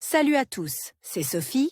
Salut à tous, c'est Sophie.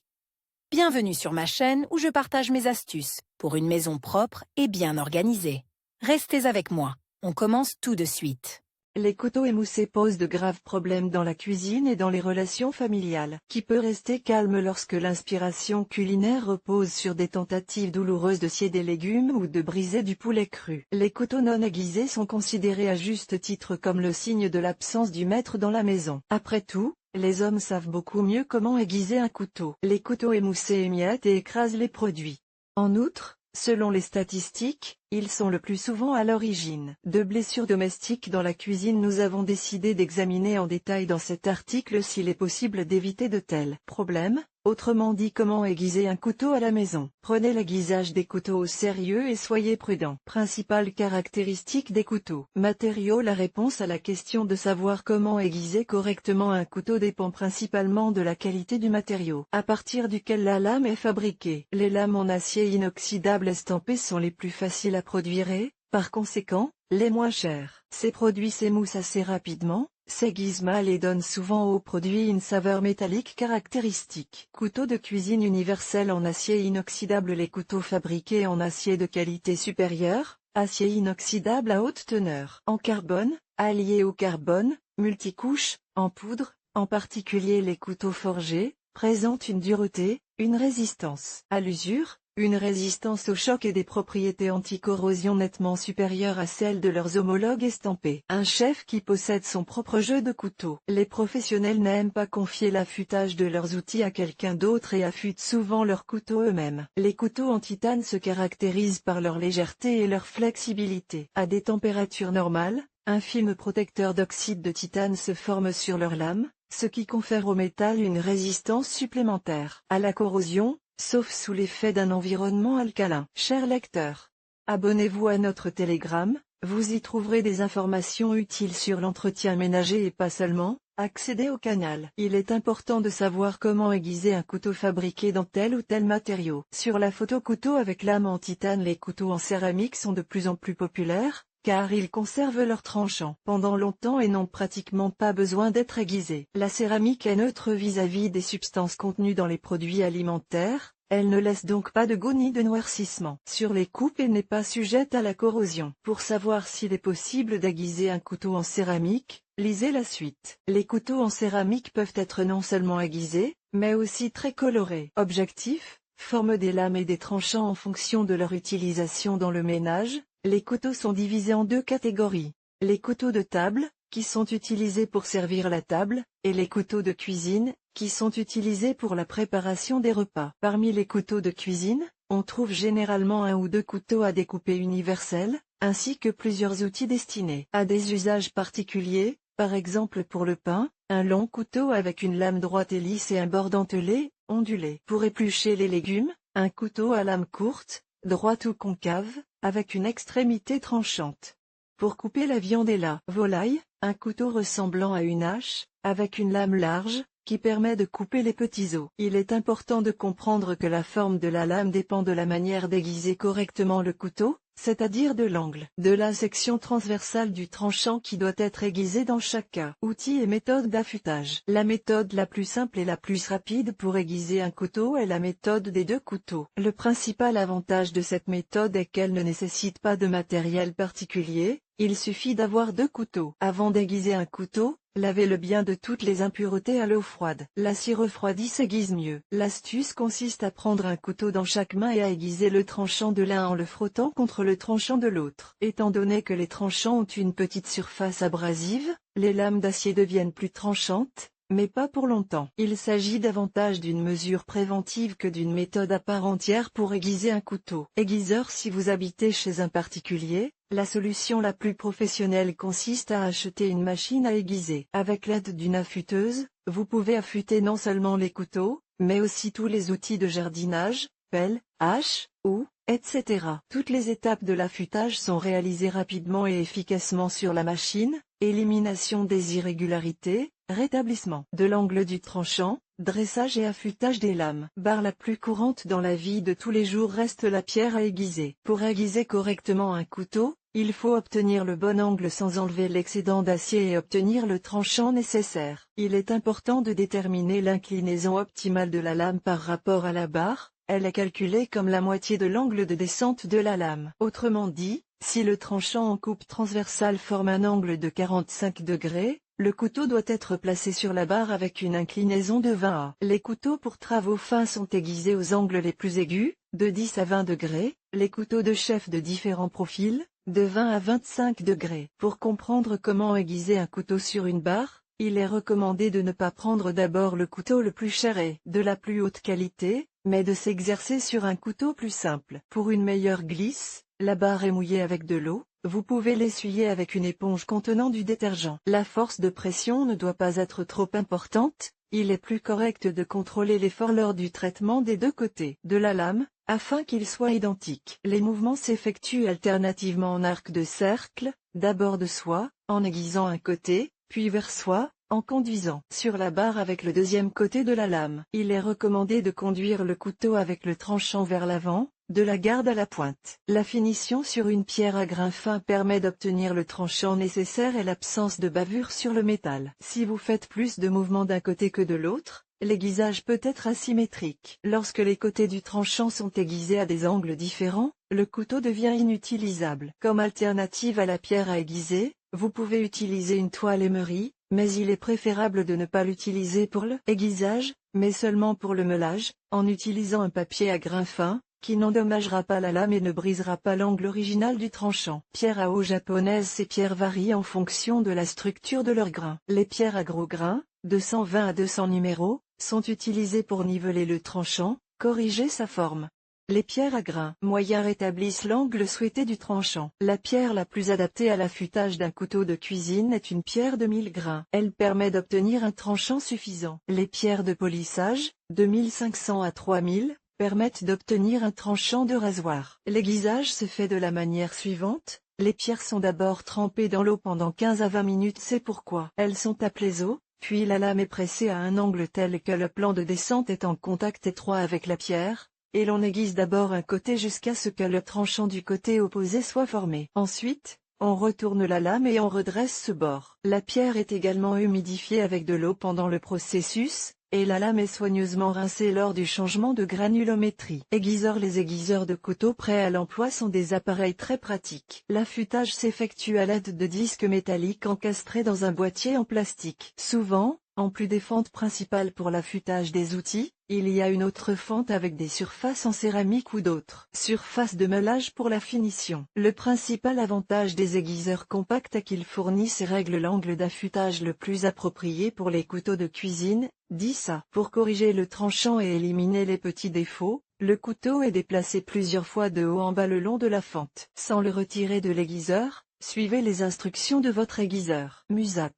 Bienvenue sur ma chaîne où je partage mes astuces pour une maison propre et bien organisée. Restez avec moi, on commence tout de suite. Les couteaux émoussés posent de graves problèmes dans la cuisine et dans les relations familiales. Qui peut rester calme lorsque l'inspiration culinaire repose sur des tentatives douloureuses de scier des légumes ou de briser du poulet cru? Les couteaux non aiguisés sont considérés à juste titre comme le signe de l'absence du maître dans la maison. Après tout, les hommes savent beaucoup mieux comment aiguiser un couteau. Les couteaux émoussés émiettent et écrasent les produits. En outre, selon les statistiques, ils sont le plus souvent à l'origine de blessures domestiques dans la cuisine. Nous avons décidé d'examiner en détail dans cet article s'il est possible d'éviter de tels problèmes, autrement dit comment aiguiser un couteau à la maison. Prenez l'aiguisage des couteaux au sérieux et soyez prudents. Principales caractéristiques des couteaux. Matériaux. La réponse à la question de savoir comment aiguiser correctement un couteau dépend principalement de la qualité du matériau à partir duquel la lame est fabriquée. Les lames en acier inoxydable estampé sont les plus faciles à produire et, par conséquent, les moins chers. Ces produits s'émoussent assez rapidement, s'aiguisent mal et donnent souvent aux produits une saveur métallique caractéristique. Couteau de cuisine universel en acier inoxydable. Les couteaux fabriqués en acier de qualité supérieure, acier inoxydable à haute teneur, en carbone, allié au carbone, multicouche, en poudre, en particulier les couteaux forgés, présentent une dureté, une résistance à l'usure, une résistance au choc et des propriétés anti-corrosion nettement supérieures à celles de leurs homologues estampés. Un chef qui possède son propre jeu de couteaux. Les professionnels n'aiment pas confier l'affûtage de leurs outils à quelqu'un d'autre et affûtent souvent leurs couteaux eux-mêmes. Les couteaux en titane se caractérisent par leur légèreté et leur flexibilité. À des températures normales, un film protecteur d'oxyde de titane se forme sur leurs lames, ce qui confère au métal une résistance supplémentaire à la corrosion, sauf sous l'effet d'un environnement alcalin. Chers lecteurs, abonnez-vous à notre Telegram, vous y trouverez des informations utiles sur l'entretien ménager et pas seulement. Accédez au canal. Il est important de savoir comment aiguiser un couteau fabriqué dans tel ou tel matériau. Sur la photo couteau avec lame en titane, les couteaux en céramique sont de plus en plus populaires, car ils conservent leur tranchant pendant longtemps et n'ont pratiquement pas besoin d'être aiguisés. La céramique est neutre vis-à-vis des substances contenues dans les produits alimentaires, elle ne laisse donc pas de goût ni de noircissement sur les coupes et n'est pas sujette à la corrosion. Pour savoir s'il est possible d'aiguiser un couteau en céramique, lisez la suite. Les couteaux en céramique peuvent être non seulement aiguisés, mais aussi très colorés. Objectif, forme des lames et des tranchants en fonction de leur utilisation dans le ménage. Les couteaux sont divisés en deux catégories. Les couteaux de table, qui sont utilisés pour servir la table, et les couteaux de cuisine, qui sont utilisés pour la préparation des repas. Parmi les couteaux de cuisine, on trouve généralement un ou deux couteaux à découper universels, ainsi que plusieurs outils destinés à des usages particuliers, par exemple pour le pain, un long couteau avec une lame droite et lisse et un bord dentelé, ondulé. Pour éplucher les légumes, un couteau à lame courte, droite ou concave, avec une extrémité tranchante. Pour couper la viande et la volaille, un couteau ressemblant à une hache, avec une lame large, qui permet de couper les petits os. Il est important de comprendre que la forme de la lame dépend de la manière d'aiguiser correctement le couteau, c'est-à-dire de l'angle de la section transversale du tranchant qui doit être aiguisé dans chaque cas. Outils et méthode d'affûtage. La méthode la plus simple et la plus rapide pour aiguiser un couteau est la méthode des deux couteaux. Le principal avantage de cette méthode est qu'elle ne nécessite pas de matériel particulier, il suffit d'avoir deux couteaux. Avant d'aiguiser un couteau, lavez-le bien de toutes les impuretés à l'eau froide. L'acier refroidi s'aiguise mieux. L'astuce consiste à prendre un couteau dans chaque main et à aiguiser le tranchant de l'un en le frottant contre le tranchant de l'autre. Étant donné que les tranchants ont une petite surface abrasive, les lames d'acier deviennent plus tranchantes, mais pas pour longtemps. Il s'agit davantage d'une mesure préventive que d'une méthode à part entière pour aiguiser un couteau. Aiguiseur. Si vous habitez chez un particulier, la solution la plus professionnelle consiste à acheter une machine à aiguiser. Avec l'aide d'une affûteuse, vous pouvez affûter non seulement les couteaux, mais aussi tous les outils de jardinage, pelle, hache, houe, etc. Toutes les étapes de l'affûtage sont réalisées rapidement et efficacement sur la machine. Élimination des irrégularités, rétablissement de l'angle du tranchant, dressage et affûtage des lames. Barre la plus courante dans la vie de tous les jours reste la pierre à aiguiser. Pour aiguiser correctement un couteau, Il faut obtenir le bon angle sans enlever l'excédent d'acier et obtenir le tranchant nécessaire. Il est important de déterminer l'inclinaison optimale de la lame par rapport à la barre. Elle est calculée comme la moitié de l'angle de descente de la lame. Autrement dit, si le tranchant en coupe transversale forme un angle de 45 degrés, le couteau doit être placé sur la barre avec une inclinaison de 20 à. Les couteaux pour travaux fins sont aiguisés aux angles les plus aigus, de 10 à 20 degrés, les couteaux de chef de différents profils, de 20 à 25 degrés. Pour comprendre comment aiguiser un couteau sur une barre, il est recommandé de ne pas prendre d'abord le couteau le plus cher et de la plus haute qualité, mais de s'exercer sur un couteau plus simple. Pour une meilleure glisse, la barre est mouillée avec de l'eau, vous pouvez l'essuyer avec une éponge contenant du détergent. La force de pression ne doit pas être trop importante, il est plus correct de contrôler l'effort lors du traitement des deux côtés de la lame, afin qu'ils soient identiques. Les mouvements s'effectuent alternativement en arc de cercle, d'abord de soi, en aiguisant un côté, puis vers soi, en conduisant sur la barre avec le deuxième côté de la lame. Il est recommandé de conduire le couteau avec le tranchant vers l'avant, de la garde à la pointe. La finition sur une pierre à grain fin permet d'obtenir le tranchant nécessaire et l'absence de bavure sur le métal. Si vous faites plus de mouvements d'un côté que de l'autre, l'aiguisage peut être asymétrique. Lorsque les côtés du tranchant sont aiguisés à des angles différents, le couteau devient inutilisable. Comme alternative à la pierre à aiguiser, vous pouvez utiliser une toile émeri, mais il est préférable de ne pas l'utiliser pour le aiguisage, mais seulement pour le meulage, en utilisant un papier à grain fin, qui n'endommagera pas la lame et ne brisera pas l'angle original du tranchant. Pierres à eau japonaises. Ces pierres varient en fonction de la structure de leur grain. Les pierres à gros grains, de 120 à 200 numéros, sont utilisées pour niveler le tranchant, corriger sa forme. Les pierres à grains moyens rétablissent l'angle souhaité du tranchant. La pierre la plus adaptée à l'affûtage d'un couteau de cuisine est une pierre de 1000 grains. Elle permet d'obtenir un tranchant suffisant. Les pierres de polissage, de 1500 à 3000, permettent d'obtenir un tranchant de rasoir. L'aiguisage se fait de la manière suivante. Les pierres sont d'abord trempées dans l'eau pendant 15 à 20 minutes. C'est pourquoi elles sont appelées eaux. Puis la lame est pressée à un angle tel que le plan de descente est en contact étroit avec la pierre, et l'on aiguise d'abord un côté jusqu'à ce que le tranchant du côté opposé soit formé. Ensuite, on retourne la lame et on redresse ce bord. La pierre est également humidifiée avec de l'eau pendant le processus, et la lame est soigneusement rincée lors du changement de granulométrie. Aiguiseurs. Les aiguiseurs de couteau prêts à l'emploi sont des appareils très pratiques. L'affûtage s'effectue à l'aide de disques métalliques encastrés dans un boîtier en plastique. Souvent, en plus des fentes principales pour l'affûtage des outils, il y a une autre fente avec des surfaces en céramique ou d'autres surfaces de meulage pour la finition. Le principal avantage des aiguiseurs compacts est qu'ils fournissent et règlent l'angle d'affûtage le plus approprié pour les couteaux de cuisine, dit ça. Pour corriger le tranchant et éliminer les petits défauts, le couteau est déplacé plusieurs fois de haut en bas le long de la fente. Sans le retirer de l'aiguiseur, suivez les instructions de votre aiguiseur. Musat.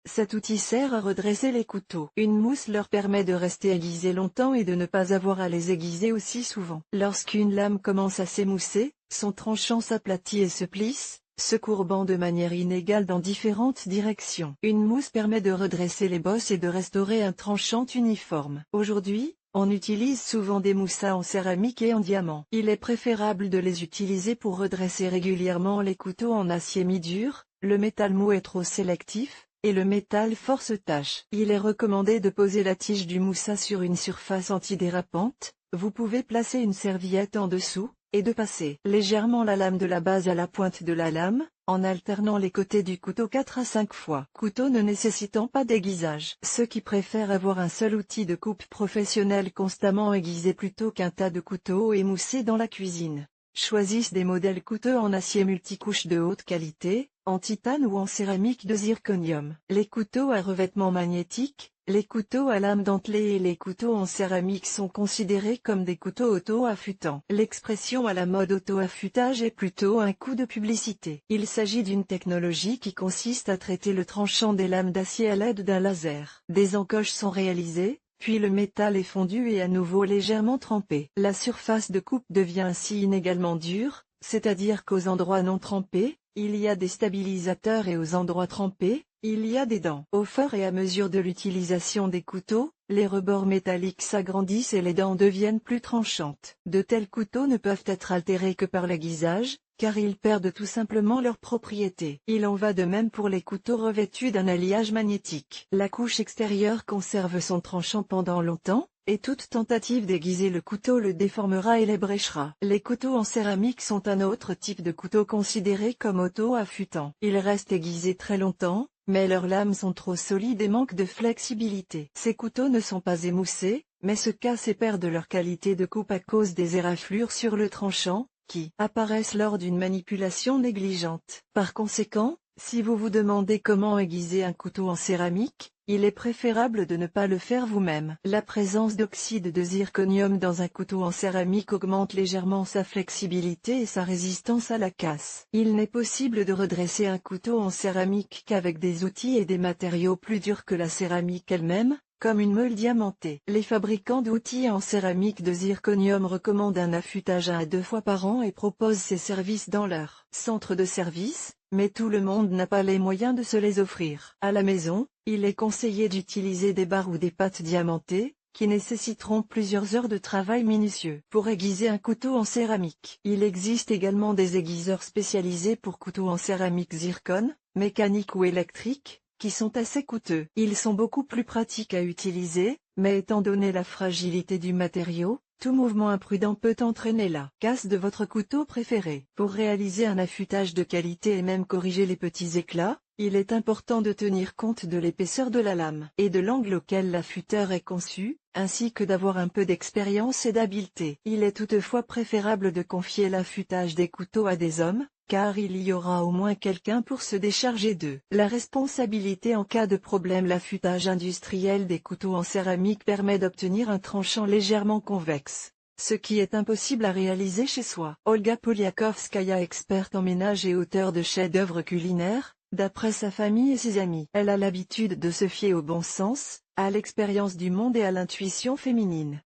Cet outil sert à redresser les couteaux. Une mousse leur permet de rester aiguisés longtemps et de ne pas avoir à les aiguiser aussi souvent. Lorsqu'une lame commence à s'émousser, son tranchant s'aplatit et se plisse, se courbant de manière inégale dans différentes directions. Une mousse permet de redresser les bosses et de restaurer un tranchant uniforme. Aujourd'hui, on utilise souvent des moussas en céramique et en diamant. Il est préférable de les utiliser pour redresser régulièrement les couteaux en acier mi-dur. Le métal mou est trop sélectif, et le métal force tâche. Il est recommandé de poser la tige du moussa sur une surface antidérapante. Vous pouvez placer une serviette en dessous, et de passer légèrement la lame de la base à la pointe de la lame, en alternant les côtés du couteau 4 à 5 fois. Couteau ne nécessitant pas d'aiguisage. Ceux qui préfèrent avoir un seul outil de coupe professionnel constamment aiguisé plutôt qu'un tas de couteaux émoussés dans la cuisine, choisissent des modèles coûteux en acier multicouche de haute qualité, en titane ou en céramique de zirconium. Les couteaux à revêtement magnétique, les couteaux à lame dentelée et les couteaux en céramique sont considérés comme des couteaux auto-affûtants. L'expression à la mode auto-affûtage est plutôt un coup de publicité. Il s'agit d'une technologie qui consiste à traiter le tranchant des lames d'acier à l'aide d'un laser. Des encoches sont réalisées, puis le métal est fondu et à nouveau légèrement trempé. La surface de coupe devient ainsi inégalement dure, c'est-à-dire qu'aux endroits non trempés, il y a des stabilisateurs et aux endroits trempés, il y a des dents. Au fur et à mesure de l'utilisation des couteaux, les rebords métalliques s'agrandissent et les dents deviennent plus tranchantes. De tels couteaux ne peuvent être altérés que par l'aiguisage, car ils perdent tout simplement leur propriété. Il en va de même pour les couteaux revêtus d'un alliage magnétique. La couche extérieure conserve son tranchant pendant longtemps, et toute tentative d'aiguiser le couteau le déformera et l'ébréchera. Les couteaux en céramique sont un autre type de couteau considéré comme auto-affûtant. Ils restent aiguisés très longtemps, mais leurs lames sont trop solides et manquent de flexibilité. Ces couteaux ne sont pas émoussés, mais se cassent et perdent leur qualité de coupe à cause des éraflures sur le tranchant, qui apparaissent lors d'une manipulation négligente. Par conséquent, si vous vous demandez comment aiguiser un couteau en céramique, il est préférable de ne pas le faire vous-même. La présence d'oxyde de zirconium dans un couteau en céramique augmente légèrement sa flexibilité et sa résistance à la casse. Il n'est possible de redresser un couteau en céramique qu'avec des outils et des matériaux plus durs que la céramique elle-même, comme une meule diamantée. Les fabricants d'outils en céramique de zirconium recommandent un affûtage 1 à 2 fois par an et proposent ces services dans leur centre de service, mais tout le monde n'a pas les moyens de se les offrir. À la maison, il est conseillé d'utiliser des barres ou des pattes diamantées, qui nécessiteront plusieurs heures de travail minutieux. Pour aiguiser un couteau en céramique, il existe également des aiguiseurs spécialisés pour couteaux en céramique zircone, mécanique ou électrique, qui sont assez coûteux. Ils sont beaucoup plus pratiques à utiliser, mais étant donné la fragilité du matériau, tout mouvement imprudent peut entraîner la casse de votre couteau préféré. Pour réaliser un affûtage de qualité et même corriger les petits éclats, il est important de tenir compte de l'épaisseur de la lame et de l'angle auquel l'affûteur est conçu, ainsi que d'avoir un peu d'expérience et d'habileté. Il est toutefois préférable de confier l'affûtage des couteaux à des hommes, car il y aura au moins quelqu'un pour se décharger d'eux. La responsabilité en cas de problème. L'affûtage industriel des couteaux en céramique permet d'obtenir un tranchant légèrement convexe, ce qui est impossible à réaliser chez soi. Olga Poliakovskaya, experte en ménage et auteure de chefs-d'œuvre culinaires, d'après sa famille et ses amis. Elle a l'habitude de se fier au bon sens, à l'expérience du monde et à l'intuition féminine.